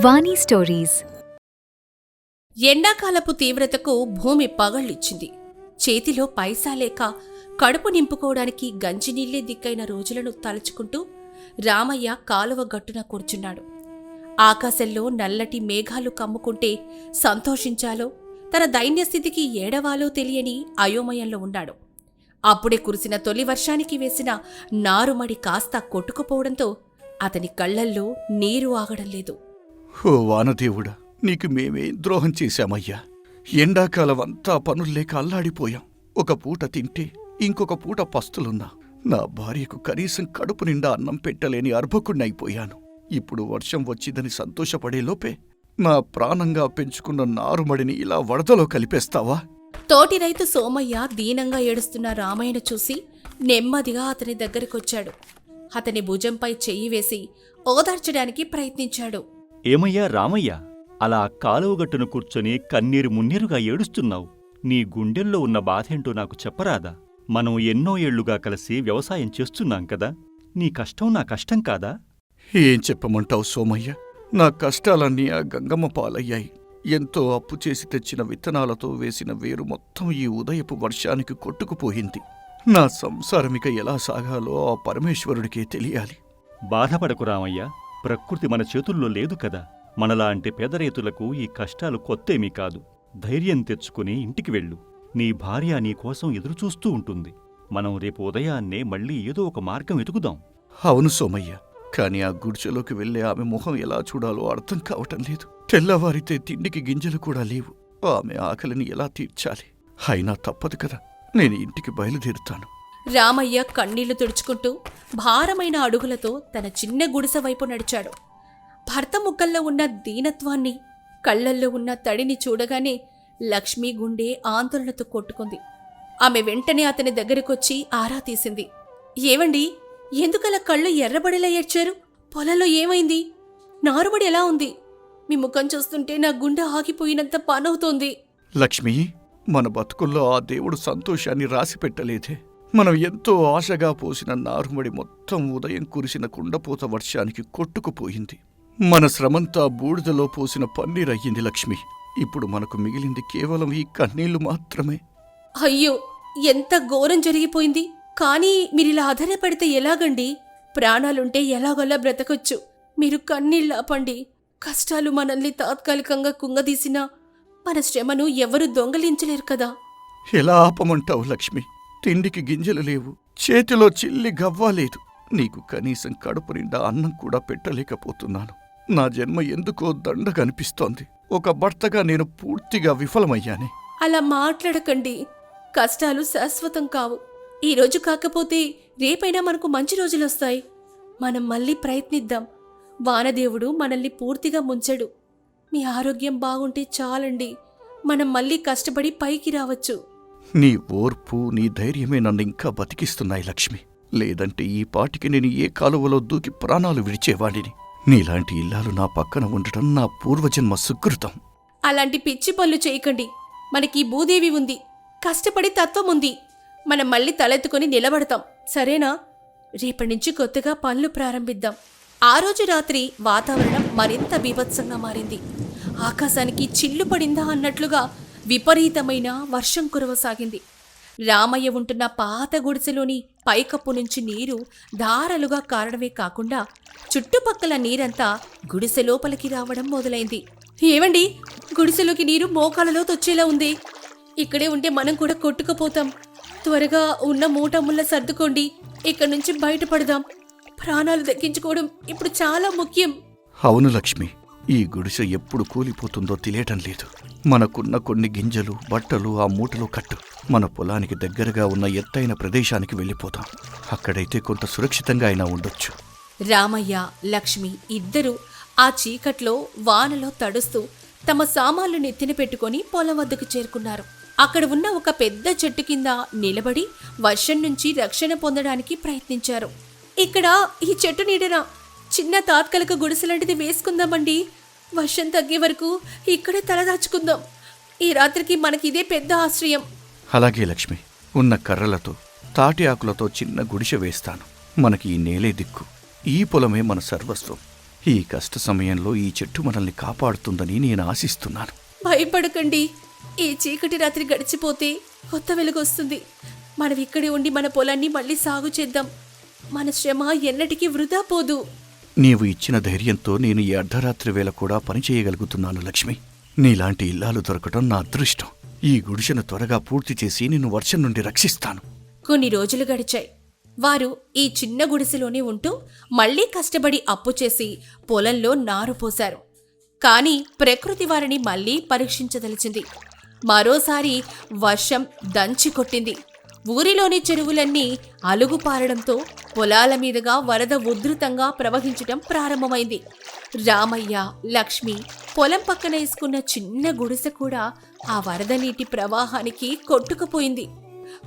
వాణి stories. ఎండాకాలపు తీవ్రతకు భూమి పగళ్ళిచ్చింది. చేతిలో పైసా లేక కడుపు నింపుకోవడానికి గంజినీళ్లే దిక్కైన రోజులను తలుచుకుంటూ రామయ్య కాలువ గట్టున కూర్చున్నాడు. ఆకాశంలో నల్లటి మేఘాలు కమ్ముకుంటే సంతోషించాలో తన దైన్యస్థితికి ఏడవాలో తెలియని అయోమయంలో ఉన్నాడు. అప్పుడే కురిసిన తొలి వర్షానికి వేసిన నారుమడి కాస్త కొట్టుకుపోవడంతో అతని కళ్లల్లో నీరు ఆగడం లేదు. ఓ వానదేవుడా, నీకు మేమే ద్రోహం చేశామయ్యా. ఎండాకాలం అంతా పనుల్లేక అల్లాడిపోయాం. ఒక పూట తింటే ఇంకొక పూట పస్తులున్నా. నా భార్యకు కనీసం కడుపు నిండా అన్నం పెట్టలేని అర్భకుణ్ణైపోయాను. ఇప్పుడు వర్షం వచ్చిందని సంతోషపడేలోపే నా ప్రాణంగా పెంచుకున్న నారుమడిని ఇలా వరదలో కలిపేస్తావా? తోటి రైతు సోమయ్య దీనంగా ఏడుస్తున్న రామయ్యను చూసి నెమ్మదిగా అతని దగ్గరికొచ్చాడు. అతని భుజంపై చెయ్యి వేసి ఓదార్చడానికి ప్రయత్నించాడు. ఏమయ్యా రామయ్య, అలా కాలువగట్టును కూర్చొని కన్నీరు మున్నీరుగా ఏడుస్తున్నావు. నీ గుండెల్లో ఉన్న బాధేంటో నాకు చెప్పరాదా? మనం ఎన్నో ఏళ్లుగా కలిసి వ్యవసాయం చేస్తున్నాం కదా. నీ కష్టం నా కష్టం కాదా? ఏం చెప్పమంటావు సోమయ్య? నా కష్టాలన్నీ ఆ గంగమ్మ పాలయ్యాయి. ఎంతో అప్పు చేసి తెచ్చిన విత్తనాలతో వేసిన వేరు మొత్తం ఈ ఉదయపు వర్షానికి కొట్టుకుపోయింది. నా సంసారమిక ఎలా సాగాలో ఆ పరమేశ్వరుడికే తెలియాలి. బాధపడకు రామయ్య, ప్రకృతి మన చేతుల్లో లేదు కదా. మనలాంటి పేదరైతులకు ఈ కష్టాలు కొత్తేమీ కాదు. ధైర్యం తెచ్చుకుని ఇంటికి వెళ్ళు. నీ భార్య నీకోసం ఎదురుచూస్తూ ఉంటుంది. మనం రేపు ఉదయాన్నే మళ్ళీ ఏదో ఒక మార్గం వెతుకుదాం. అవును సోమయ్య, కాని ఆ గుడిసెలోకి వెళ్లే ఆమె మొహం ఎలా చూడాలో అర్థం కావటం లేదు. తెల్లవారితే తిండికి గింజలు కూడా లేవు. ఆమె ఆకలిని ఎలా తీర్చాలి? అయినా తప్పదు కదా, నేను ఇంటికి బయలుదేరుతాను. రామయ్య కన్నీళ్లు తుడుచుకుంటూ భారమైన అడుగులతో తన చిన్న గుడిసె వైపు నడిచాడు. భర్త ముఖంలో ఉన్న దీనత్వాన్ని, కళ్లల్లో ఉన్న తడిని చూడగానే లక్ష్మీ గుండె ఆందోళనతో కొట్టుకుంది. ఆమె వెంటనే అతని దగ్గరికొచ్చి ఆరా తీసింది. ఏవండి, ఎందుకలా కళ్ళు ఎర్రబడిలా ఏడ్చారు? పొలంలో ఏమైంది? నారుమడి ఎలా ఉంది? మీ ముఖం చూస్తుంటే నా గుండె ఆగిపోయినంత పనవుతోంది. లక్ష్మీ, మన బతుకుల్లో ఆ దేవుడు సంతోషాన్ని రాసిపెట్టలేదే. మనం ఎంతో ఆశగా పోసిన నారుమడి మొత్తం ఉదయం కురిసిన కుండపోత వర్షానికి కొట్టుకుపోయింది. మన శ్రమంతా బూడిదలో పోసిన పన్నీరయ్యింది లక్ష్మి. ఇప్పుడు మనకు మిగిలింది కేవలం ఈ కన్నీళ్లు మాత్రమే. అయ్యో, ఎంత ఘోరం జరిగిపోయింది. కానీ మీరిలా ఆధారపడితే ఎలాగండి? ప్రాణాలుంటే ఎలాగోలా బ్రతకొచ్చు. మీరు కన్నీళ్ళాపండి. కష్టాలు మనల్ని తాత్కాలికంగా కుంగదీసినా మన శ్రమను ఎవరూ దొంగలించలేరు కదా. ఎలా ఆపమంటావు లక్ష్మి? తిండికి గింజలు లేవు, చేతిలో చిల్లి గవ్వా లేదు. నీకు కనీసం కడుపు నిండా అన్నం కూడా పెట్టలేకపోతున్నాను. నా జన్మ ఎందుకో దండగనిపిస్తోంది. ఒక భర్తగా నేను పూర్తిగా విఫలమయ్యానే. అలా మాట్లాడకండి. కష్టాలు శాశ్వతం కావు. ఈరోజు కాకపోతే రేపైనా మనకు మంచి రోజులొస్తాయి. మనం మళ్ళీ ప్రయత్నిద్దాం. వానదేవుడు మనల్ని పూర్తిగా ముంచడు. మీ ఆరోగ్యం బాగుంటే చాలండి. మనం మళ్ళీ కష్టపడి పైకి రావచ్చు. నీ ఓర్పు, నీ ధైర్యమే నన్ను ఇంకా బతికిస్తున్నాయి లక్ష్మి. లేదంటే ఈ పాటికి నేను ఏ కాలువలో దూకి ప్రాణాలు విడిచేవాడిని. నీలాంటి ఇల్లాలు నా పక్కన ఉండటం నా పూర్వజన్మ సుకృతం. అలాంటి పిచ్చి పనులు చేయకండి. మనకి భూదేవి ఉంది, కష్టపడి తత్వం ఉంది. మనం మళ్ళీ తలెత్తుకొని నిలబడతాం, సరేనా? రేపటి నుంచి కొత్తగా పనులు ప్రారంభిద్దాం. ఆ రోజు రాత్రి వాతావరణం మరింత బీభత్సంగా మారింది. ఆకాశానికి చిల్లు పడిందా అన్నట్లుగా విపరీతమైన వర్షం కురవసాగింది. రామయ్య ఉంటున్న పాత గుడిసెలోని పైకప్పు నుంచి నీరు ధారలుగా కారడమే కాకుండా చుట్టుపక్కల నీరంతా గుడిసె లోపలికి రావడం మొదలైంది. ఏవండి, గుడిసెలోకి నీరు మోకాలలో తొచ్చేలా ఉంది. ఇక్కడే ఉంటే మనం కూడా కొట్టుకుపోతాం. త్వరగా ఉన్న మూటముళ్ళ సర్దుకోండి. ఇక్కడి నుంచి బయటపడదాం. ప్రాణాలు దక్కించుకోవడం ఇప్పుడు చాలా ముఖ్యం. అవును లక్ష్మి, ఈ గుడిసె ఎప్పుడు కూలిపోతుందో తెలియటం లేదు. మనకున్న కొన్ని గింజలు, బట్టలు ఆ మూటలో కట్టు. మన పొలానికి దగ్గరగా ఉన్న ఎత్తైన ప్రదేశానికి వెళ్ళిపోతాం. అక్కడైతే కొంత సురక్షితంగా అయినా ఉండొచ్చు. రామయ్య, లక్ష్మి ఇద్దరూ ఆ చీకట్లో వానలో తడుస్తూ తమ సామాన్లు నెత్తిన పెట్టుకుని పొలం వద్దకు చేరుకున్నారు. అక్కడ ఉన్న ఒక పెద్ద చెట్టు కింద నిలబడి వర్షం నుంచి రక్షణ పొందడానికి ప్రయత్నించారు. ఇక్కడ ఈ చెట్టు నీడన చిన్న తాత్కాలిక గుడిసెలాంటిది వేసుకుందామండి. వర్షం తగ్గే వరకు ఇక్కడే తలదాచుకుందాం. ఈ రాత్రికి మనకి ఇదే పెద్ద ఆశ్రయం. అలాగే లక్ష్మి, ఉన్న కర్రలతో, తాటి ఆకులతో చిన్న గుడిసె వేస్తాను. మనకి ఈ నేలే దిక్కు. ఈ పొలమే మన సర్వస్వం. ఈ కష్ట సమయంలో ఈ చెట్టు మనల్ని కాపాడుతుందని నేను ఆశిస్తున్నాను. భయపడకండి. ఈ చీకటి రాత్రి గడిచిపోతే కొత్త వెలుగొస్తుంది. మనం ఇక్కడే ఉండి మన పొలాన్ని మళ్ళీ సాగు చేద్దాం. మన శ్రమ ఎన్నటికీ వృధా పోదు. నీవు ఇచ్చిన ధైర్యంతో నేను ఈ అర్ధరాత్రి వేళ కూడా పనిచేయగలుగుతున్నాను లక్ష్మి. నీలాంటి ఇల్లాలు దొరకటం నా అదృష్టం. ఈ గుడిసెను త్వరగా పూర్తి చేసి నిన్ను వర్షం నుండి రక్షిస్తాను. కొన్ని రోజులు గడిచాయి. వారు ఈ చిన్న గుడిసెలోనే ఉంటూ మళ్లీ కష్టపడి అప్పు చేసి పొలంలో నారు పోశారు. కాని ప్రకృతి వారిని మళ్లీ పరీక్షించదలిచింది. మరోసారి వర్షం దంచి కొట్టింది. ఊరిలోని చెరువులన్నీ అలుగుపారడంతో పొలాల మీదుగా వరద ఉధృతంగా ప్రవహించటం ప్రారంభమైంది. రామయ్య, లక్ష్మి పొలం పక్కన వేసుకున్న చిన్న గుడిసె కూడా ఆ వరద నీటి ప్రవాహానికి కొట్టుకుపోయింది.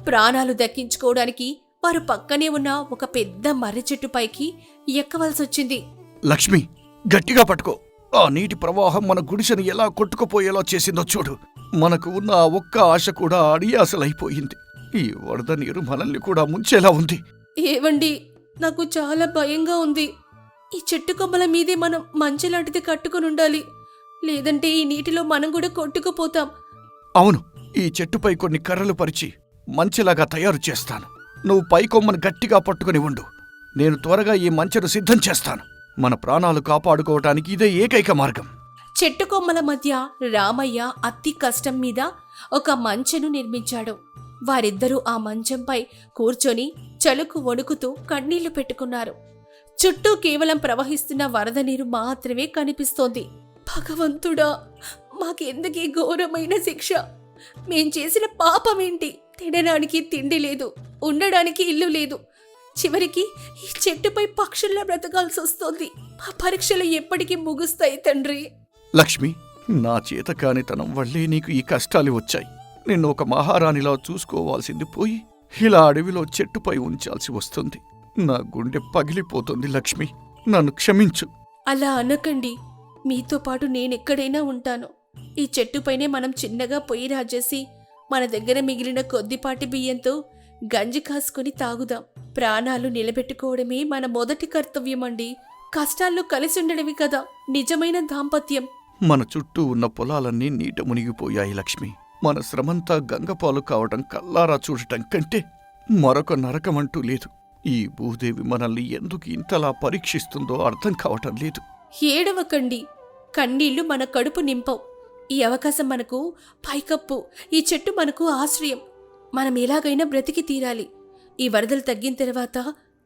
ప్రాణాలు దక్కించుకోవడానికి వారు పక్కనే ఉన్న ఒక పెద్ద మర్రి చెట్టుపైకి ఎక్కవలసొచ్చింది. లక్ష్మి, గట్టిగా పట్టుకో. ఆ నీటి ప్రవాహం మన గుడిసెను ఎలా కొట్టుకుపోయేలా చేసిందో చూడు. మనకు ఉన్న ఆ ఒక్క ఆశ కూడా అడియాసలైపోయింది. ఈ వరద నీరు మనల్ని కూడా ముంచేలా ఉంది. ఏవండి, నాకు చాలా భయంగా ఉంది. ఈ చెట్టు కొమ్మల మీదే మనం మంచెలాంటిది కట్టుకుని ఉండాలి. లేదంటే ఈ నీటిలో మనం కూడా కొట్టుకుపోతాం. అవును, ఈ చెట్టుపై కొన్ని కర్రలు పరిచి మంచెలాగా తయారు చేస్తాను. నువ్వు పైకొమ్మను గట్టిగా పట్టుకుని ఉండు. నేను త్వరగా ఈ మంచెను సిద్ధం చేస్తాను. మన ప్రాణాలు కాపాడుకోవటానికి ఇదే ఏకైక మార్గం. చెట్టు కొమ్మల మధ్య రామయ్య అతి కష్టం మీద ఒక మంచెను నిర్మించాడు. వారిద్దరూ ఆ మంచంపై కూర్చొని చలుకు వణుకుతూ కన్నీళ్లు పెట్టుకున్నారు. చుట్టూ కేవలం ప్రవహిస్తున్న వరద నీరు మాత్రమే కనిపిస్తోంది. భగవంతుడా, మాకెందుకీ ఘోరమైన శిక్ష? మేం చేసిన పాపమేంటి? తినడానికి తిండి లేదు, ఉండడానికి ఇల్లు లేదు. చివరికి ఈ చెట్టుపై పక్షుల్లా బ్రతకాల్సి వస్తోంది. మా పరీక్షలు ఎప్పటికీ ముగుస్తాయి తండ్రి. లక్ష్మి, నా చేతకానితనం వల్లే నీకు ఈ కష్టాలు వచ్చాయి. నిన్ను ఒక మహారాణిలా చూసుకోవాల్సింది పోయి ఇలా అడవిలో చెట్టుపై ఉంచాల్సి వస్తుంది. నా గుండె పగిలిపోతుంది లక్ష్మి, నన్ను క్షమించు. అలా అనకండి. మీతో పాటు నేనెక్కడైనా ఉంటాను. ఈ చెట్టుపైనే మనం చిన్నగా పొయ్యి రాజేసి మన దగ్గర మిగిలిన కొద్దిపాటి బియ్యంతో గంజి కాసుకుని తాగుదాం. ప్రాణాలు నిలబెట్టుకోవడమే మన మొదటి కర్తవ్యమండి. కష్టాల్లో కలిసి ఉండడమే కదా నిజమైన దాంపత్యం. మన చుట్టూ ఉన్న పొలాలన్నీ నీట మునిగిపోయాయి లక్ష్మి. మన శ్రమంతా గంగపాలు కావటం కల్లారా చూడటం కంటే మరొక నరకమంటూ లేదు. ఈ భూదేవి మనల్ని ఎందుకు ఇంతలా పరీక్షిస్తుందో అర్థం కావటం లేదు. ఏడవకండి. కన్నీళ్లు మన కడుపు నింపవు. ఈ అవకాశం మనకు పైకప్పు. ఈ చెట్టు మనకు ఆశ్రయం. మనం ఎలాగైనా బ్రతికి తీరాలి. ఈ వరదలు తగ్గిన తర్వాత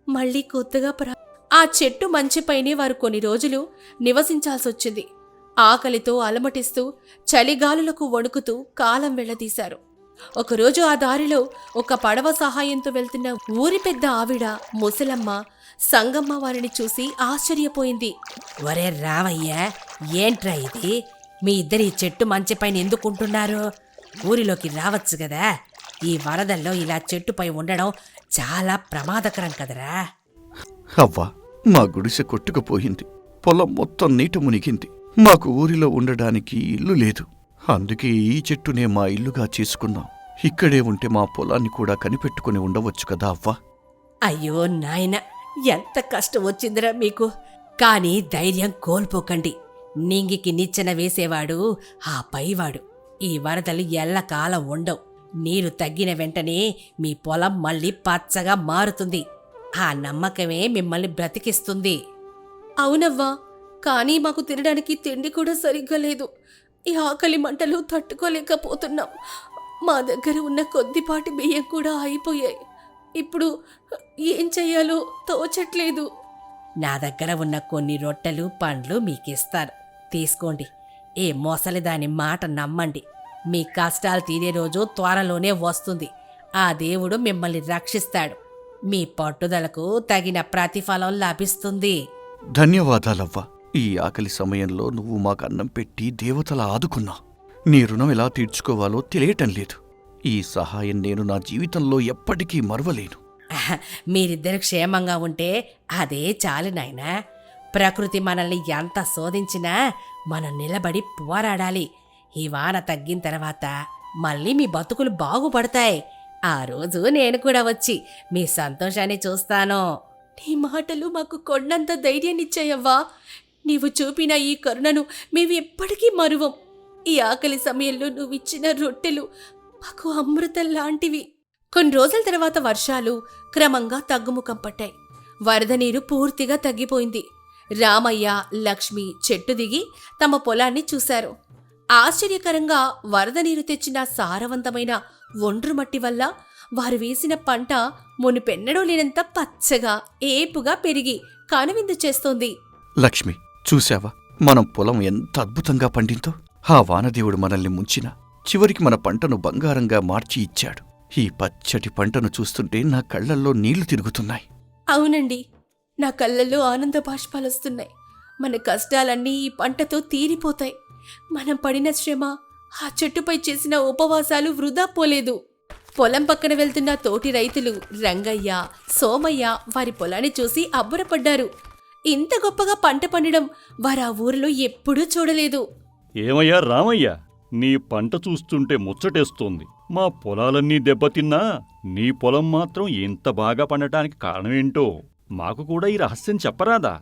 మళ్లీ కొత్తగా ఆ చెట్టు మంచిపైనే వారు కొన్ని రోజులు నివసించాల్సొచ్చింది. ఆకలితో అలమటిస్తూ చలిగాలులకు వణుకుతూ కాలం వెళ్లదీశారు. ఒకరోజు ఆ దారిలో ఒక పడవ సహాయంతో వెళ్తున్న ఊరి పెద్ద ఆవిడ, ముసలమ్మ, సంగమ్మ వారిని చూసి ఆశ్చర్యపోయింది. ఒరే రావయ్య, ఏంట్రా ఇది? మీ ఇద్దరి చెట్టు మంచిపైన ఎందుకుంటున్నారు? ఊరిలోకి రావచ్చు కదా. ఈ వరదల్లో ఇలా చెట్టుపై ఉండడం చాలా ప్రమాదకరం కదరా. అవ్వా, మా గుడిసె కొట్టుకుపోయింది. పొలం మొత్తం నీట మునిగింది. మాకు ఊరిలో ఉండడానికి ఇల్లు లేదు. అందుకే ఈ చెట్టునే మా ఇల్లుగా చేసుకున్నాం. ఇక్కడే ఉంటే మా పొలాన్ని కూడా కనిపెట్టుకుని ఉండవచ్చు కదా అవ్వా. అయ్యో నాయన, ఎంత కష్టం వచ్చిందిరా మీకు. కానీ ధైర్యం కోల్పోకండి. నింగికి నిచ్చెన వేసేవాడు ఆ పైవాడు. ఈ వరదలు ఎల్లకాలం ఉండవు. నీరు తగ్గిన వెంటనే మీ పొలం మళ్ళీ పచ్చగా మారుతుంది. ఆ నమ్మకమే మిమ్మల్ని బ్రతికిస్తుంది. అవునవ్వా, కానీ మాకు తినడానికి తిండి కూడా సరిగ్గా లేదు. ఈ ఆకలి మంటలు తట్టుకోలేకపోతున్నాం. మా దగ్గర ఉన్న కొద్దిపాటి బియ్యం కూడా అయిపోయాయి. ఇప్పుడు ఏం చెయ్యాలో తోచట్లేదు. నా దగ్గర ఉన్న కొన్ని రొట్టెలు, పండ్లు మీకిస్తాను. తీసుకోండి. ఏ మొసలిదాని మాట నమ్మండి. మీ కష్టాలు తీరే రోజు త్వరలోనే వస్తుంది. ఆ దేవుడు మిమ్మల్ని రక్షిస్తాడు. మీ పట్టుదలకు తగిన ప్రతిఫలం లభిస్తుంది. ధన్యవాదాలవ్వా. ఈ ఆకలి సమయంలో నువ్వు మాకు అన్నం పెట్టి దేవతలా ఆదుకున్నావు. నీ రుణం ఎలా తీర్చుకోవాలో తెలియటం లేదు. ఈ సహాయం నేను నా జీవితంలో ఎప్పటికీ మరవలేను. మీరిద్దరు క్షేమంగా ఉంటే అదే చాలు నాయనా. ప్రకృతి మనల్ని ఎంత శోధించినా మనం నిలబడి పోరాడాలి. ఈ వాన తగ్గిన తర్వాత మళ్ళీ మీ బతుకులు బాగుపడతాయి. ఆ రోజు నేను కూడా వచ్చి మీ సంతోషాన్ని చూస్తాను. నీ మాటలు మాకు కొండంత ధైర్యాన్నిచ్చాయవ్వా. నీవు చూపిన ఈ కరుణను మేము ఎప్పటికీ మరువం. ఈ ఆకలి సమయంలో నువ్విచ్చిన రొట్టెలు మాకు అమృతం లాంటివి. కొన్ని రోజుల తర్వాత వర్షాలు క్రమంగా తగ్గుముఖం పట్టాయి. వరద నీరు పూర్తిగా తగ్గిపోయింది. రామయ్య, లక్ష్మి చెట్టు దిగి తమ పొలాన్ని చూశారు. ఆశ్చర్యకరంగా వరద నీరు తెచ్చిన సారవంతమైన ఒండ్రు మట్టి వల్ల వారు వేసిన పంట మునుపెన్నడూ లేనంత పచ్చగా ఏపుగా పెరిగి కనువిందు చేస్తోంది. లక్ష్మి, చూశావా మనం పొలం ఎంత అద్భుతంగా పండిందో? ఆ వానదేవుడు మనల్ని ముంచిన చివరికి మన పంటను బంగారంగా మార్చి ఇచ్చాడు. ఈ పచ్చటి పంటను చూస్తుంటే నా కళ్లల్లో నీళ్లు తిరుగుతున్నాయి. అవునండి, నా కళ్ళల్లో ఆనంద బాష్పాలొస్తున్నాయి. మన కష్టాలన్నీ ఈ పంటతో తీరిపోతాయి. మనం పడిన శ్రమ, ఆ చెట్టుపై చేసిన ఉపవాసాలు వృధా పోలేదు. పొలం పక్కన వెళ్తున్న తోటి రైతులు రంగయ్య, సోమయ్య వారి పొలాన్ని చూసి అబ్బురపడ్డారు. ఇంత గొప్పగా పంట పండడం వారు ఆ ఊరిలో ఎప్పుడూ చూడలేదు. ఏమయ్యా రామయ్య, నీ పంట చూస్తుంటే ముచ్చటేస్తోంది. మా పొలాలన్నీ దెబ్బతిన్నా నీ పొలం మాత్రం ఇంత బాగా పండటానికి కారణమేంటో మాకు కూడా ఈ రహస్యం చెప్పరాదా?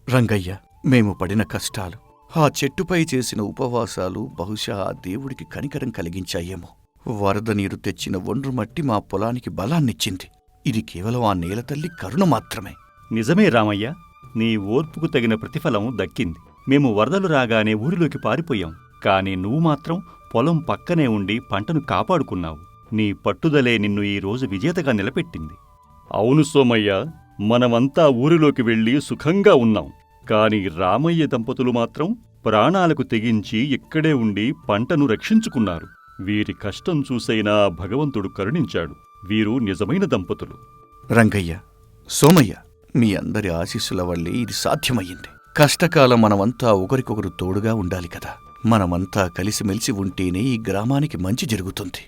రంగయ్య, మేము పడిన కష్టాలు, ఆ చెట్టుపై చేసిన ఉపవాసాలు బహుశా ఆ దేవుడికి కనికరం కలిగించాయేమో. వరద నీరు తెచ్చిన ఒండ్రు మట్టి మా పొలానికి బలాన్నిచ్చింది. ఇది కేవలం ఆ నేలతల్లి కరుణ మాత్రమే. నిజమే రామయ్య, నీ ఓర్పుకు తగిన ప్రతిఫలం దక్కింది. మేము వరదలు రాగానే ఊరిలోకి పారిపోయాం. కాని నువ్వు మాత్రం పొలం పక్కనే ఉండి పంటను కాపాడుకున్నావు. నీ పట్టుదలే నిన్ను ఈ రోజు విజేతగా నిలబెట్టింది. అవును సోమయ్య, మనమంతా ఊరిలోకి వెళ్ళి సుఖంగా ఉన్నాం. కాని రామయ్య దంపతులు మాత్రం ప్రాణాలకు తెగించి ఇక్కడే ఉండి పంటను రక్షించుకున్నారు. వీరి కష్టం చూసైనా భగవంతుడు కరుణించాడు. వీరు నిజమైన దంపతులు. రంగయ్య, సోమయ్య, మీ అందరి ఆశీస్సుల వల్లే ఇది సాధ్యమయ్యింది. కష్టకాలం మనమంతా ఒకరికొకరు తోడుగా ఉండాలి కదా. మనమంతా కలిసిమెలిసి ఉంటేనే ఈ గ్రామానికి మంచి జరుగుతుంది.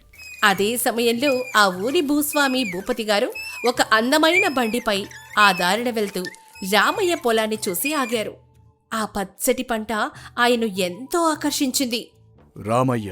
అదే సమయంలో ఆ ఊరి భూస్వామి భూపతి గారు ఒక అందమైన బండిపై ఆ దారిన వెళ్తూ రామయ్య పొలాన్ని చూసి ఆగారు. ఆ పచ్చటి పంట ఆయన్ను ఎంతో ఆకర్షించింది. రామయ్య,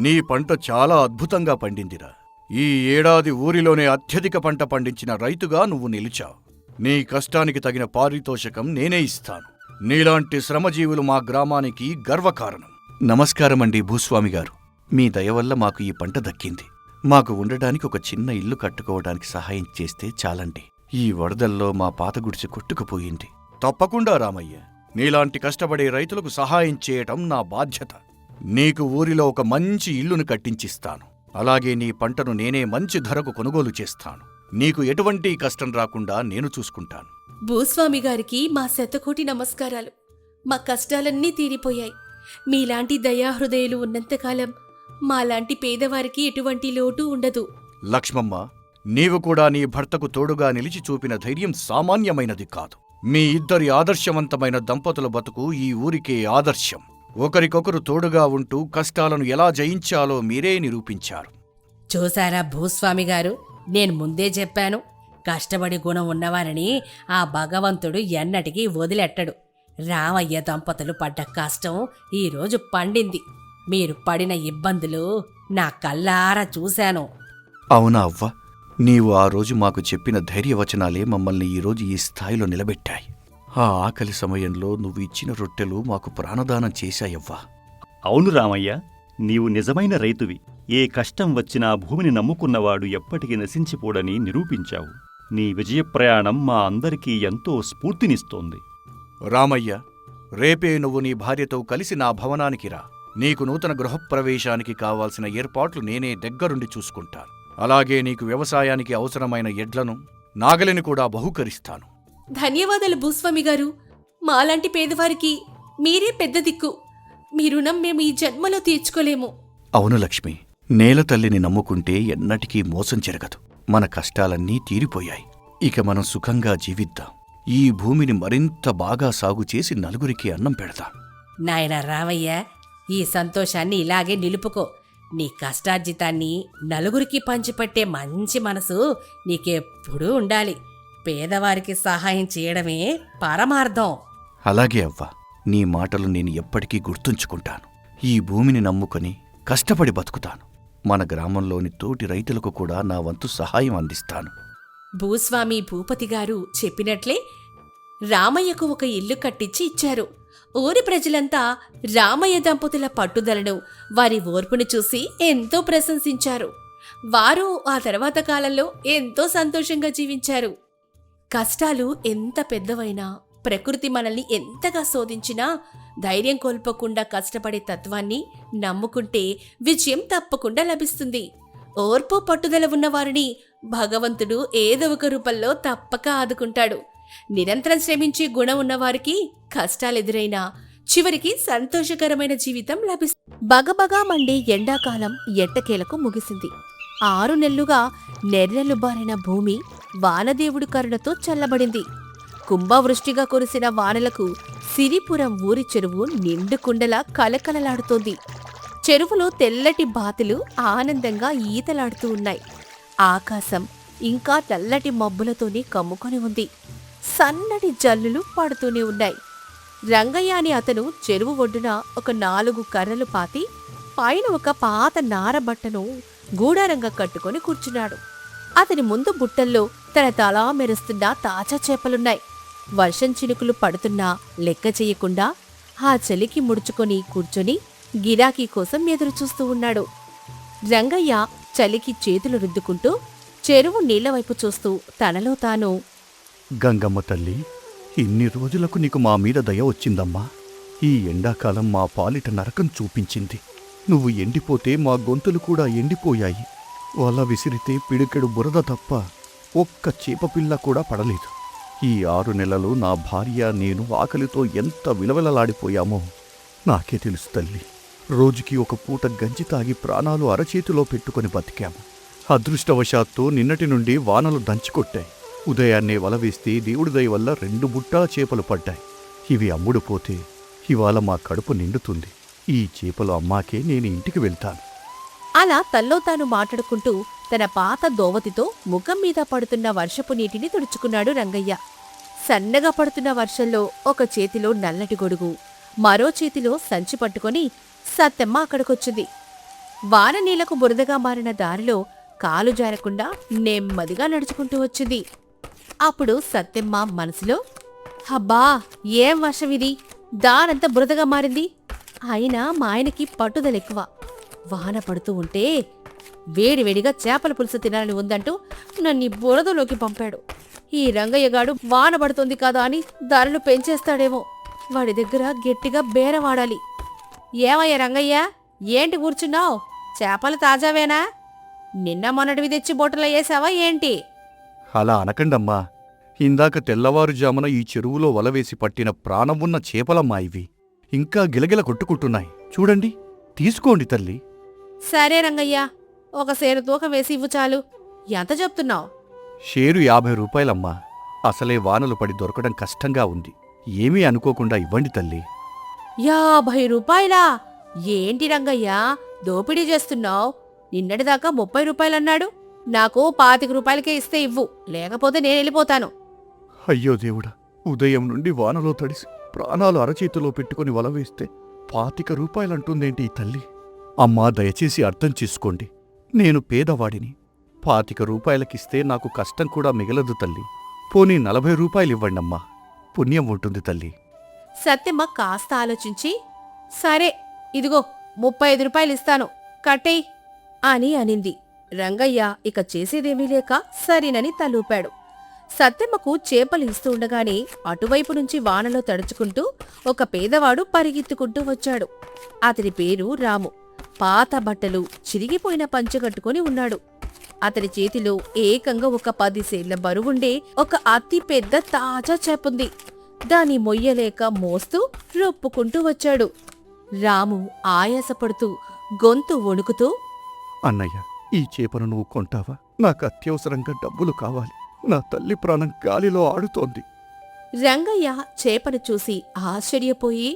నీ పంట చాలా అద్భుతంగా పండిందిరా. ఈ ఏడాది ఊరిలోనే అత్యధిక పంట పండించిన రైతుగా నువ్వు నిలిచావు. నీ కష్టానికి తగిన పారితోషకం నేనే ఇస్తాను. నీలాంటి శ్రమజీవులు మా గ్రామానికి గర్వకారణం. నమస్కారమండి భూస్వామిగారు. మీ దయవల్ల మాకు ఈ పంట దక్కింది. మాకు ఉండడానికి ఒక చిన్న ఇల్లు కట్టుకోవడానికి సహాయం చేస్తే చాలండి. ఈ వరదల్లో మా పాత గుడిసె కొట్టుకుపోయింది. తప్పకుండా రామయ్య, నీలాంటి కష్టపడే రైతులకు సహాయం చేయటం నా బాధ్యత. నీకు ఊరిలో ఒక మంచి ఇల్లును కట్టించిస్తాను. అలాగే నీ పంటను నేనే మంచి ధరకు కొనుగోలు చేస్తాను. నీకు ఎటువంటి కష్టం రాకుండా నేను చూసుకుంటాను. భూస్వామి గారికి మా శతకోటి నమస్కారాలు. మా కష్టాలన్నీ తీరిపోయాయి. మీలాంటి దయాహృదయులు ఉన్నంతకాలం మాలాంటి పేదవారికి ఎటువంటి లోటు ఉండదు. లక్ష్మమ్మ, నీవు కూడా నీ భర్తకు తోడుగా నిలిచి చూపిన ధైర్యం సామాన్యమైనది కాదు. మీ ఇద్దరి ఆదర్శవంతమైన దంపతుల బతుకు ఈ ఊరికే ఆదర్శం. ఒకరికొకరు తోడుగా ఉంటూ కష్టాలను ఎలా జయించాలో మీరే నిరూపించారు. చూసారా భూస్వామి గారు, నేను ముందే చెప్పాను, కష్టపడి గుణం ఉన్నవారిని ఆ భగవంతుడు ఎన్నటికీ వదిలెట్టడు. రామయ్య దంపతులు పడ్డ కష్టం ఈరోజు పండింది. మీరు పడిన ఇబ్బందులు నా కళ్ళారా చూశాను. అవునా అవ్వ, నీవు ఆ రోజు మాకు చెప్పిన ధైర్యవచనాలే మమ్మల్ని ఈరోజు ఈ స్థాయిలో నిలబెట్టాయి. ఆ ఆకలి సమయంలో నువ్వు ఇచ్చిన రొట్టెలు మాకు ప్రాణదానం చేశాయవ్వా. అవును రామయ్య, నీవు నిజమైన రైతువి. ఏ కష్టం వచ్చినా భూమిని నమ్ముకున్నవాడు ఎప్పటికీ నశించిపోడని నిరూపించావు. నీ విజయప్రయాణం మా అందరికీ ఎంతో స్ఫూర్తినిస్తోంది. రామయ్య, రేపే నువ్వు నీ భార్యతో కలిసి నా భవనానికి రా. నీకు నూతన గృహప్రవేశానికి కావాల్సిన ఏర్పాట్లు నేనే దగ్గరుండి చూసుకుంటాను. అలాగే నీకు వ్యవసాయానికి అవసరమైన ఎడ్లను, నాగలిని కూడా బహూకరిస్తాను. ధన్యవాదాలు భూస్వామి గారు. మాలాంటి పేదవారికి మీరే పెద్ద దిక్కు. మీ రుణం మేము ఈ జన్మలో తీర్చుకోలేము. అవును లక్ష్మి, నేల తల్లిని నమ్ముకుంటే ఎన్నటికీ మోసం జరగదు. మన కష్టాలన్నీ తీరిపోయాయి. ఇక మనం సుఖంగా జీవిద్దాం. ఈ భూమిని మరింత బాగా సాగు చేసి నలుగురికి అన్నం పెడదాం. నాయనా రామయ్య, ఈ సంతోషాన్ని ఇలాగే నిలుపుకో. నీ కష్టార్జితాన్ని నలుగురికి పంచిపెట్టే మంచి మనసు నీకెప్పుడూ ఉండాలి. పేదవారికి సహాయం చేయడమే పరమార్థం. అలాగే అవ్వా, నీ మాటలు నేను ఎప్పటికీ గుర్తుంచుకుంటాను. ఈ భూమిని నమ్ముకొని కష్టపడి బతుకుతాను. మన గ్రామంలోని తోటి రైతులకు కూడా నా వంతు సహాయం అందిస్తాను. భూస్వామి భూపతి గారు చెప్పినట్లే రామయ్యకు ఒక ఇల్లు కట్టించి ఇచ్చారు. ఊరి ప్రజలంతా రామయ్య దంపతుల పట్టుదలను, వారి ఓర్పును చూసి ఎంతో ప్రశంసించారు. వారు ఆ తర్వాత కాలంలో ఎంతో సంతోషంగా జీవించారు. కష్టాలు ఎంత పెద్దవైనా, ప్రకృతి మనల్ని ఎంతగా శోధించినా ధైర్యం కోల్పోకుండా కష్టపడే తత్వాన్ని నమ్ముకుంటే విజయం తప్పకుండా లభిస్తుంది. ఓర్పు పట్టుదల ఉన్నవారిని భగవంతుడు ఏదో ఒక రూపంలో తప్పక ఆదుకుంటాడు. నిరంతరం శ్రమించే గుణం ఉన్నవారికి కష్టాలెదురైనా చివరికి సంతోషకరమైన జీవితం లభిస్తుంది. బగబగా మండే ఎండాకాలం ఎట్టకేలకు ముగిసింది. 6 నెలలుగా నెర్రెలు బారిన భూమి వానదేవుడి కరుణతో చల్లబడింది. కుంభవృష్టిగా కురిసిన వానలకు సిరిపురం ఊరి చెరువు నిండు కుండలా కలకలలాడుతోంది. చెరువులో తెల్లటి బాతులు ఆనందంగా ఈతలాడుతూ ఉన్నాయి. ఆకాశం ఇంకా తెల్లటి మబ్బులతోనే కమ్ముకొని ఉంది. సన్నటి జల్లులు పడుతూనే ఉన్నాయి. రంగయ్య అని అతను చెరువు ఒడ్డున ఒక 4 కర్రలు పాతి పైన ఒక పాత నారబట్టను గూడారంగా కట్టుకొని కూర్చున్నాడు. అతని ముందు బుట్టల్లో తన తలా మెరుస్తున్న తాజా చేపలున్నాయి. వర్షం చినుకులు పడుతున్నా లెక్క చెయ్యకుండా ఆ చలికి ముడుచుకొని కూర్చొని గిరాకీ కోసం ఎదురుచూస్తూ ఉన్నాడు. రంగయ్య చలికి చేతులు రుద్దుకుంటూ చెరువు నీళ్లవైపు చూస్తూ తనలో తాను, గంగమ్మ తల్లి, ఇన్ని రోజులకు నీకు మా మీద దయ వచ్చిందమ్మా. ఈ ఎండాకాలం మా పాలిట నరకం చూపించింది. నువ్వు ఎండిపోతే మా గొంతులు కూడా ఎండిపోయాయి. వల విసిరితే పిడికెడు బురద తప్ప ఒక్క చేపపిల్ల కూడా పడలేదు. ఈ 6 నెలలు నా భార్య నేను ఆకలితో ఎంత విలవిలలాడిపోయామో నాకే తెలుసు తల్లి. రోజుకి ఒక పూట గంజి తాగి ప్రాణాలు అరచేతిలో పెట్టుకుని బతికాము. అదృష్టవశాత్తు నిన్నటి నుండి వానలు దంచికొట్టాయి. ఉదయాన్నే వల వేస్తే దేవుడి దయ వల్ల 2 బుట్టాల చేపలు పడ్డాయి. ఇవి అమ్ముడుపోతే ఇవాళ మా కడుపు నిండుతుంది. ఈ చేపలు అమ్మాకే నేను ఇంటికి వెళ్తాను. అలా తల్లో తాను మాట్లాడుకుంటూ తన పాత దోవతితో ముఖం మీద పడుతున్న వర్షపు నీటిని తుడుచుకున్నాడు రంగయ్య. సన్నగా పడుతున్న వర్షంలో ఒక చేతిలో నల్లటి గొడుగు, మరో చేతిలో సంచి పట్టుకొని సత్తెమ్మ అక్కడికొచ్చింది. వాన నీళ్లకు బురదగా మారిన దారిలో కాలు జారకుండా నెమ్మదిగా నడుచుకుంటూ వచ్చింది. అప్పుడు సత్తెమ్మ మనసులో, అబ్బా, ఏం వర్షమిది, దారంతా బురదగా మారింది. అయినా మా ఆయనకి పట్టుదలెక్కువ. వాన పడుతూ ఉంటే వేడివేడిగా చేపల పులుసు తినాలని ఉందంటూ నన్ను బురదలోకి పంపాడు. ఈ రంగయ్యగాడు వాన పడుతుంది కదా అని ధరలు పెంచేస్తాడేమో. వాడి దగ్గర గట్టిగా బేరవాడాలి. ఏమయ్యా రంగయ్య, ఏంటి కూర్చున్నావు? చేపలు తాజావేనా? నిన్న మొన్నటివి తెచ్చి బొట్టలో వేసావా ఏంటి? అలా అనకండమ్మా. ఇందాక తెల్లవారుజామున ఈ చెరువులో వలవేసి పట్టిన ప్రాణం ఉన్న చేపలమ్మా ఇవి. ఇంకా గిలగిల కొట్టుకుంటున్నాయి. చూడండి, తీసుకోండి తల్లి. సరే రంగయ్య, ఒక సేరు తూకం వేసి ఇవ్వు చాలు. ఎంత చెప్తున్నావు? షేరు 50 రూపాయలమ్మా. అసలే వానలు పడి దొరకడం కష్టంగా ఉంది. ఏమీ అనుకోకుండా ఇవ్వండి తల్లి. 50 రూపాయలా? ఏంటి రంగయ్య, దోపిడీ చేస్తున్నావు? నిన్నటిదాకా 30 రూపాయలన్నాడు. నాకు 25 రూపాయలకే ఇస్తే ఇవ్వు, లేకపోతే నేను వెళ్ళిపోతాను. అయ్యో దేవుడా, ఉదయం నుండి వానలో తడిసి ప్రాణాలు అరచేతిలో పెట్టుకుని వలవేస్తే 25 రూపాయలంటుందేంటి ఈ తల్లి? అమ్మా, దయచేసి అర్థం చేసుకోండి. నేను పేదవాడిని. 25 రూపాయలకిస్తే నాకు కష్టం కూడా మిగలదు తల్లి. పోనీ 40 రూపాయలివ్వండమ్మా, పుణ్యం ఉంటుంది తల్లి. సత్యమ్మ కాస్త ఆలోచించి, సరే ఇదిగో 35 రూపాయలిస్తాను, కట్టేయ్ అని అనింది. రంగయ్య ఇక చేసేదేమీ లేక సరేనని తలూపాడు. సత్యమ్మకు చేపలు ఇస్తూ ఉండగానే అటువైపు నుంచి వానలో తడుచుకుంటూ ఒక పేదవాడు పరిగెత్తుకుంటూ వచ్చాడు. అతని పేరు రాము. పాత బట్టలు, చిరిగిపోయిన పంచెకట్టుకుని ఉన్నాడు. అతని చేతిలో ఏకంగా ఒక 10 సేళ్ల బరువుండే ఒక అతి పెద్ద తాజా చేపుంది. దాన్ని మొయ్యలేక మోస్తూ రొప్పుకుంటూ వచ్చాడు. రాము ఆయాసపడుతూ గొంతు వణుకుతూ, అన్నయ్య, ఈ చేపను నువ్వు కొంటావా? నాకు అత్యవసరంగా డబ్బులు కావాలి. నా తల్లి ప్రాణం గాలిలో ఆడుతోంది. రంగయ్య చేపను చూసి ఆశ్చర్యపోయి,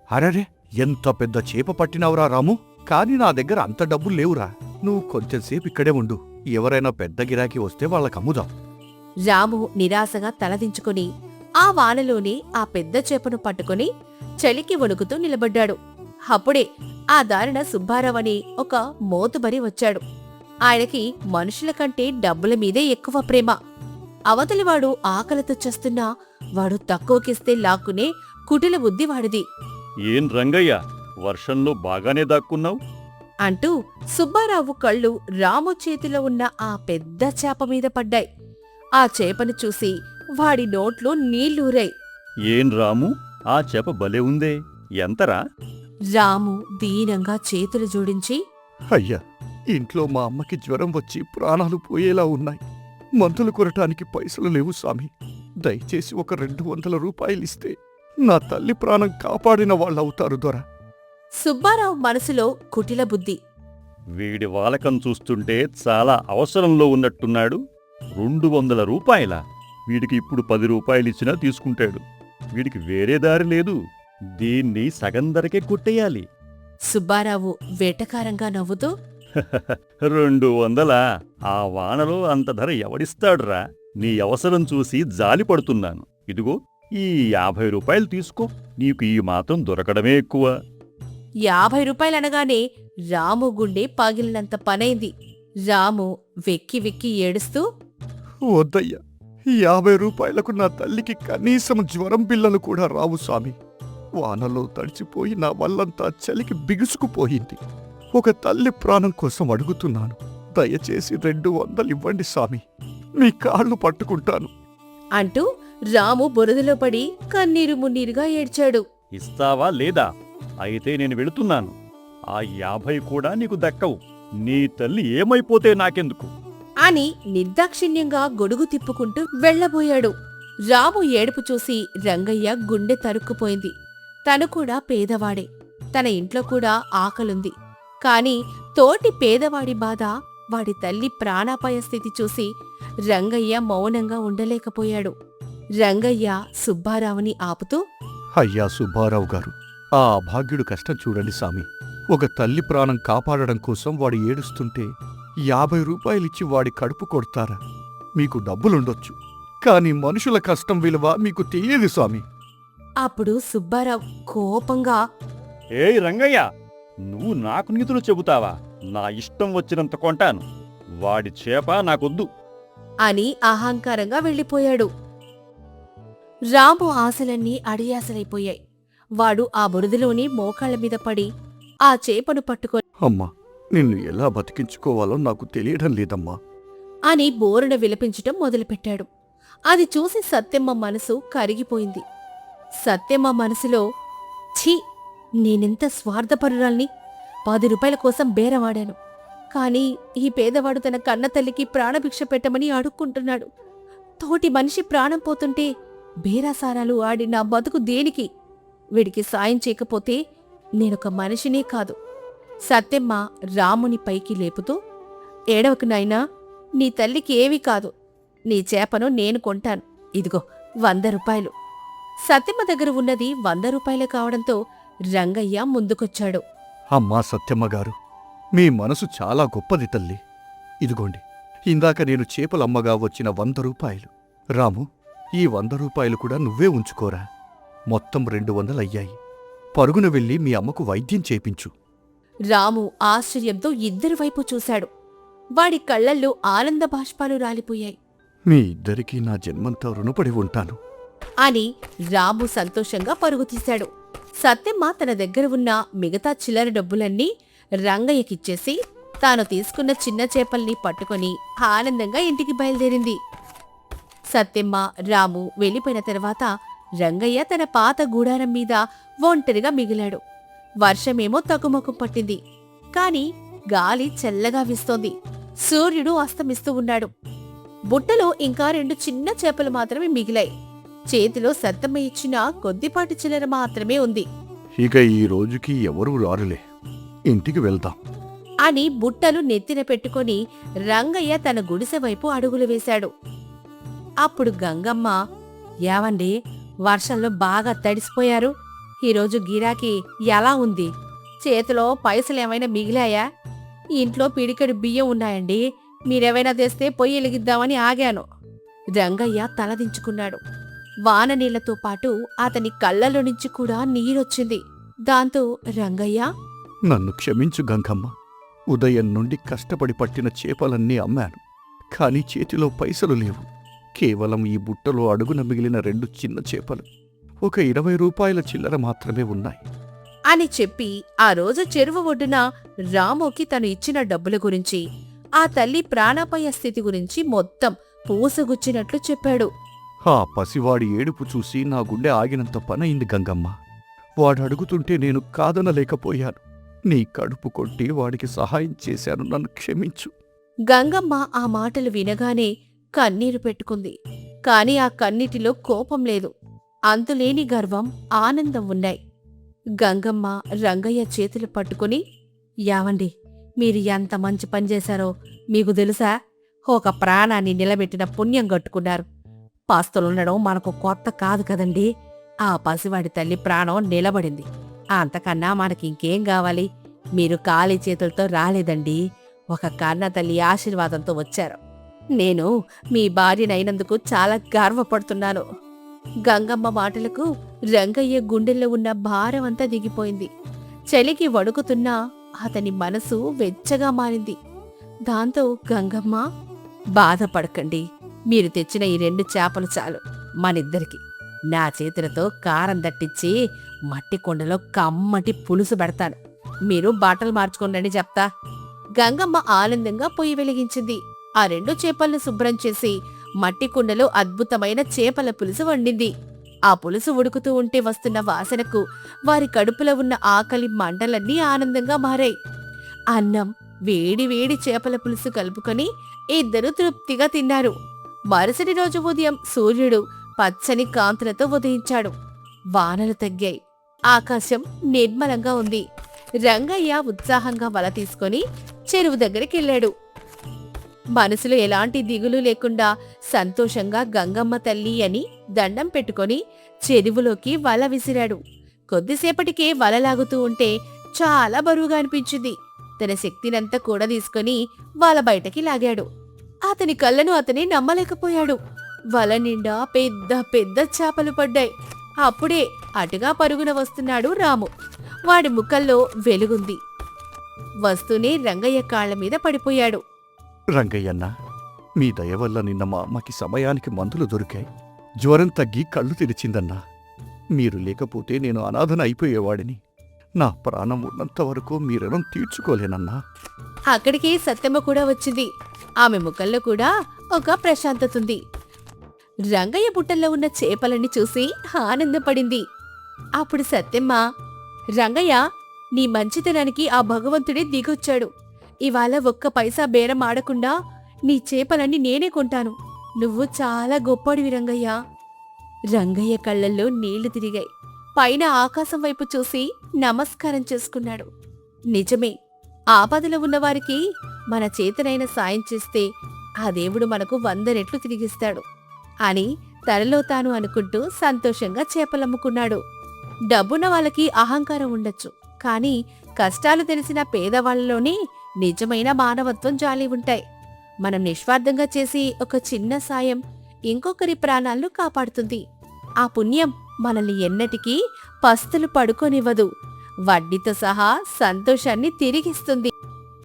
అరరే, ఎంత పెద్ద చేప పట్టినావురా రాము. కాని నా దగ్గర అంత డబ్బులు లేవురా. నువ్వు కొంచెంసేపు ఇక్కడే ఉండు. ఎవరైనా పెద్ద గిరాకీ వస్తే వాళ్ళకమ్ముదాం. రాము నిరాశగా తలదించుకుని ఆ వానలోనే ఆ పెద్ద చేపను పట్టుకుని చలికి వణుకుతూ నిలబడ్డాడు. అప్పుడే ఆ దారిన సుబ్బారావని ఒక మోతుబరి వచ్చాడు. ఆయనకి మనుషుల కంటే డబ్బుల మీదే ఎక్కువ ప్రేమ. అవతలివాడు ఆకలితో చస్తున్నా వాడు తక్కువకిస్తే లాక్కునే కుటిల బుద్ధి వాడిది. ఏం రంగయ్య, వర్షంలో బాగానే దాక్కున్నావు? అంటూ సుబ్బారావు కళ్ళు రాము చేతిలో ఉన్న ఆ పెద్ద చేప మీద పడ్డాయి. ఆ చేపను చూసి వాడి నోట్లో నీళ్లూరాయి. ఏం రాము, ఆ చేప భలే ఉందే, ఎంతరా? రాము దీనంగా చేతులు జోడించి, అయ్యా, ఇంట్లో మా అమ్మకి జ్వరం వచ్చి ప్రాణాలు పోయేలా ఉన్నాయి. మందులు కొనటానికి పైసలు లేవు స్వామి. దయచేసి ఒక 200 రూపాయలిస్తే నా తల్లి ప్రాణం కాపాడిన వాళ్ళవుతారు దొర. సుబ్బారావు మనసులో కుటిల బుద్ధి. వీడి వాలకం చూస్తుంటే చాలా అవసరంలో ఉన్నట్టున్నాడు. 200 రూపాయలా? వీడికి ఇప్పుడు 10 రూపాయలిచ్చినా తీసుకుంటాడు. వీడికి వేరే దారి లేదు. దీన్ని సగం ధరకే కొట్టేయాలి. సుబ్బారావు వెటకారంగా నవ్వుతూ, 200? ఆ వానలో అంత ధర ఎవడిస్తాడురా? నీ అవసరం చూసి జాలిపడుతున్నాను. ఇదిగో ఈ 50 రూపాయలు తీసుకో. నీకు ఈ మాత్రం దొరకడమే ఎక్కువ. 50 రూపాయలనగానే రాము గుండె పగిలినంత పనైంది. రాము వెక్కి వెక్కి ఏడుస్తూ, వద్దయ్యా, 50 రూపాయలకు నా తల్లికి కనీసం జ్వరం పిల్లలు కూడా రావు స్వామి. వానలో తడిచిపోయి నా వల్లంతా చలికి బిగుసుకుపోయింది. ఒక తల్లి ప్రాణం కోసం అడుగుతున్నాను. దయచేసి 200 ఇవ్వండి స్వామి. మీ కాళ్ళు పట్టుకుంటాను అంటూ రాము బురదలో పడి కన్నీరు మున్నీరుగా ఏడ్చాడు. ఇస్తావా లేదా? అయితే నేను వెళుతున్నాను. ఆ 50 కూడా నీకు దక్కవు. నీ తల్లి ఏమైపోతే నాకెందుకు అని నిర్దాక్షిణ్యంగా గొడుగు తిప్పుకుంటూ వెళ్లబోయాడు. రాము ఏడుపు చూసి రంగయ్య గుండె తరుక్కుపోయింది. తను కూడా పేదవాడే. తన ఇంట్లో కూడా ఆకలుంది. కాని తోటి పేదవాడి బాధ, వాడి తల్లి ప్రాణాపాయ స్థితి చూసి రంగయ్య మౌనంగా ఉండలేకపోయాడు. రంగయ్య సుబ్బారావుని ఆపుతూ, అయ్యా సుబ్బారావు గారు, ఆ అభాగ్యుడు కష్టం చూడండి సామి. ఒక తల్లి ప్రాణం కాపాడడం కోసం వాడు ఏడుస్తుంటే 50 రూపాయలిచ్చి వాడి కడుపు కొడతారా? మీకు డబ్బులుండొచ్చు, కాని మనుషుల కష్టం విలువ మీకు తెలియదు స్వామి. అప్పుడు సుబ్బారావు కోపంగా, ఏయ్ రంగయ్య, నువ్వు నాకు నీతులు చెబుతావా? నా ఇష్టం వచ్చినంత కొంటాను. వాడి చేప నాకొద్దు అని అహంకారంగా వెళ్ళిపోయాడు. రాము ఆశలన్నీ అడియాసలైపోయాయి. వాడు ఆ బురదలోని మోకాళ్ల మీద పడి ఆ చేపను పట్టుకొని, అమ్మా, నిన్ను ఎలా బతికించుకోవాలో నాకు తెలియడం లేదమ్మా అని బోరున విలపించటం మొదలుపెట్టాడు. అది చూసి సత్యమ్మ మనసు కరిగిపోయింది. సత్యమ్మ మనసులో, ఛీ, నేనెంత స్వార్థపరురాల్ని! 10 రూపాయల కోసం బేరవాడాను. కాని ఈ పేదవాడు తన కన్నతల్లికి ప్రాణభిక్ష పెట్టమని అడుక్కుంటున్నాడు. తోటి మనిషి ప్రాణం పోతుంటే బేరాసారాలు ఆడి నా బతుకు దేనికి? వీడికి సాయం చేయకపోతే నేనొక మనిషినే కాదు. సత్యమ్మ రాముని పైకి లేపుతూ, ఏడవకు నాయనా, నీ తల్లికి ఏమీ కాదు. నీ చేపను నేను కొంటాను. ఇదిగో 100 రూపాయలు. సత్యమ్మ దగ్గర ఉన్నది 100 రూపాయలే కావడంతో రంగయ్య ముందుకొచ్చాడు. అమ్మా సత్యమ్మగారు, మీ మనసు చాలా గొప్పది తల్లి. ఇదిగోండి, ఇందాక నేను చేపలమ్మగా వచ్చిన 100 రూపాయలు. రాము, ఈ 100 రూపాయలు కూడా నువ్వే ఉంచుకోరా. మొత్తం 200 అయ్యాయి. పరుగున వెళ్ళి మీ అమ్మకు వైద్యం చేపించు. రాము ఆశ్చర్యంతో ఇద్దరి వైపు చూశాడు. వాడి కళ్లల్లో ఆనంద బాష్పాలు రాలిపోయాయి. మీ ఇద్దరికీ నా జన్మంతా రుణపడి ఉంటాను అని రాము సంతోషంగా పరుగు తీశాడు. సత్యమ్మ తన దగ్గర ఉన్న మిగతా చిల్లర డబ్బులన్నీ రంగయ్యకిచ్చేసి తాను తీసుకున్న చిన్న చేపల్ని పట్టుకొని ఆనందంగా ఇంటికి బయలుదేరింది. సత్యమ్మ, రాము వెళ్ళిపోయిన తర్వాత రంగయ్య తన పాత గూడారం మీద ఒంటరిగా మిగిలాడు. వర్షమేమో తగ్గుముఖం పట్టింది. కాని గాలి చల్లగా వీస్తోంది. సూర్యుడు అస్తమిస్తూ ఉన్నాడు. బుట్టలో ఇంకా 2 చిన్న చేపలు మాత్రమే మిగిలాయి. చేతిలో సత్తమ్మ ఇచ్చిన కొద్దిపాటి చిల్లర మాత్రమే ఉంది. ఇక ఈ రోజుకి ఎవరూ రారులే, ఇంటికి వెళ్దాం అని బుట్టలు నెత్తిన పెట్టుకొని రంగయ్య తన గుడిసె వైపు అడుగులు వేశాడు. అప్పుడు గంగమ్మ, ఏవండి, వర్షంలో బాగా తడిసిపోయారు. ఈరోజు గిరాకీ ఎలా ఉంది? చేతిలో పైసలేమైనా మిగిలాయా? ఇంట్లో పిడికెడు బియ్యం ఉన్నాయండి. మీరేమైనా తెస్తే పొయ్యి వెలిగిద్దామని ఆగాను. రంగయ్య తలదించుకున్నాడు. వాన నీళ్లతో పాటు అతని కళ్ళలో నుంచి కూడా నీరొచ్చింది. దాంతో రంగయ్య, నన్ను క్షమించు గంగమ్మ. ఉదయం నుండి కష్టపడి పట్టిన చేపలన్నీ అమ్మాను, కాని చేతిలో పైసలు లేవు. కేవలం ఈ బుట్టలో అడుగున మిగిలిన 2 చిన్న చేపలు, ఒక 20 రూపాయల చిల్లర మాత్రమే ఉన్నాయి. అని చెప్పి ఆ రోజు చెరువు ఒడ్డున రాముకి తను ఇచ్చిన డబ్బుల గురించి, ఆ తల్లి ప్రాణాపాయ స్థితి గురించి మొత్తం పూసగుచ్చినట్లు చెప్పాడు. ఆ పసివాడి ఏడుపు చూసి నా గుండె ఆగినంత పనయింది గంగమ్మ. వాడు అడుగుతుంటే నేను కాదనలేకపోయాను. నీ కడుపు కొట్టి వాడికి సహాయం చేశాను, నన్ను క్షమించు. గంగమ్మ ఆ మాటలు వినగానే కన్నీరు పెట్టుకుంది. కాని ఆ కన్నీటిలో కోపం లేదు, అంతులేని గర్వం, ఆనందం ఉన్నాయి. గంగమ్మ రంగయ్య చేతులు పట్టుకుని, యావండి, మీరు ఎంత మంచి పనిచేశారో మీకు తెలుసా? ఒక ప్రాణాన్ని నిలబెట్టిన పుణ్యం కట్టుకున్నారు. పాస్తులుండడం మనకు కొత్త కాదు కదండి. ఆ పసివాడి తల్లి ప్రాణం నిలబడింది. అంతకన్నా మనకింకేం కావాలి? మీరు ఖాళీ చేతులతో రాలేదండి, ఒక కన్న తల్లి ఆశీర్వాదంతో వచ్చారు. నేను మీ భార్యనైనందుకు చాలా గర్వపడుతున్నాను. గంగమ్మ మాటలకు రంగయ్య గుండెల్లో ఉన్న భారమంతా దిగిపోయింది. చలికి వణుకుతున్నా అతని మనసు వెచ్చగా మారింది. దాంతో గంగమ్మ, బాధపడకండి, మీరు తెచ్చిన ఈ 2 చేపలు చాలు మనిద్దరికి. నా చేతులతో కారం దట్టించి మట్టి కుండలో కమ్మటి పులుసు పెడతాను. మీరు బట్టలు మార్చుకోండి చెప్తా. గంగమ్మ ఆనందంగా పొయ్యి వెలిగించింది. ఆ 2 చేపలను శుభ్రం చేసి మట్టి కుండలో అద్భుతమైన చేపల పులుసు వండింది. ఆ పులుసు ఉడుకుతూ ఉంటే వస్తున్న వాసనకు వారి కడుపులో ఉన్న ఆకలి మంటలన్నీ ఆనందంగా మారాయి. అన్నం, వేడి వేడి చేపల పులుసు కలుపుకొని ఇద్దరూ తృప్తిగా తిన్నారు. మరుసటి రోజు ఉదయం సూర్యుడు పచ్చని కాంతులతో ఉదయించాడు. వానలు తగ్గాయి. ఆకాశం నిర్మలంగా ఉంది. రంగయ్య ఉత్సాహంగా వల తీసుకొని చెరువు దగ్గరికెళ్ళాడు. మనసులో ఎలాంటి దిగులు లేకుండా సంతోషంగా గంగమ్మ తల్లి అని దండం పెట్టుకొని చెరువులోకి వల విసిరాడు. కొద్దిసేపటికే వల లాగుతూ ఉంటే చాలా బరువుగా అనిపించింది. తన శక్తినంతా కూడా తీసుకొని వల బయటకి లాగాడు. అతని కళ్ళను అతనే నమ్మలేకపోయాడు. వల నిండా పెద్ద పెద్ద చేపలు పడ్డాయి. అప్పుడే అటుగా పరుగున వస్తున్నాడు రాము. వాడి ముఖంలో వెలుగుంది. వస్తూనే రంగయ్య కాళ్ల మీద పడిపోయాడు. రంగయ్యన్న, మీ దయ వల్ల నిన్న మా అమ్మకి సమయానికి మందులు దొరికాయి. జ్వరం తగ్గి కళ్ళు తెరిచిందన్నా. మీరు లేకపోతే నేను అనాథన అయిపోయేవాడిని. నా ప్రాణం ఉన్నంత వరకు మీ రుణం తీర్చుకోలేనన్నా. అక్కడికి సత్యమ్మ కూడా వచ్చింది. ఆమె ముఖంలో కూడా ఒక ప్రశాంతతుంది. రంగయ్య బుట్టల్లో ఉన్న చేపలని చూసి ఆనందపడింది. అప్పుడు సత్యమ్మ, రంగయ్య, నీ మంచితనానికి ఆ భగవంతుడే దిగొచ్చాడు. ఇవాళ 1 పైసా బేరం ఆడకుండా నీ చేపలన్నీ నేనే కొంటాను. నువ్వు చాలా గొప్పడివి రంగయ్య. రంగయ్య కళ్ళల్లో నీళ్లు తిరిగాయి. పైన ఆకాశం వైపు చూసి నమస్కారం చేసుకున్నాడు. నిజమే, ఆపదలో ఉన్నవారికి మన చేతనైన సాయం చేస్తే ఆ దేవుడు మనకు 100 రెట్లు తిరిగిస్తాడు అని తనలో తాను అనుకుంటూ సంతోషంగా చేపలమ్ముకున్నాడు. డబ్బున్న వాళ్ళకి అహంకారం ఉండొచ్చు, కానీ కష్టాలు తెలిసిన పేదవాళ్లలోనే నిజమైన మానవత్వం జాలి ఉంటాయి. మనం నిస్వార్థంగా చేసి ఒక చిన్న సాయం ఇంకొకరి ప్రాణాలను కాపాడుతుంది. ఆ పుణ్యం మనల్ని ఎన్నటికీ పస్తులు పడుకోనివ్వదు, వడ్డీతో సహా సంతోషాన్ని తిరిగిస్తుంది.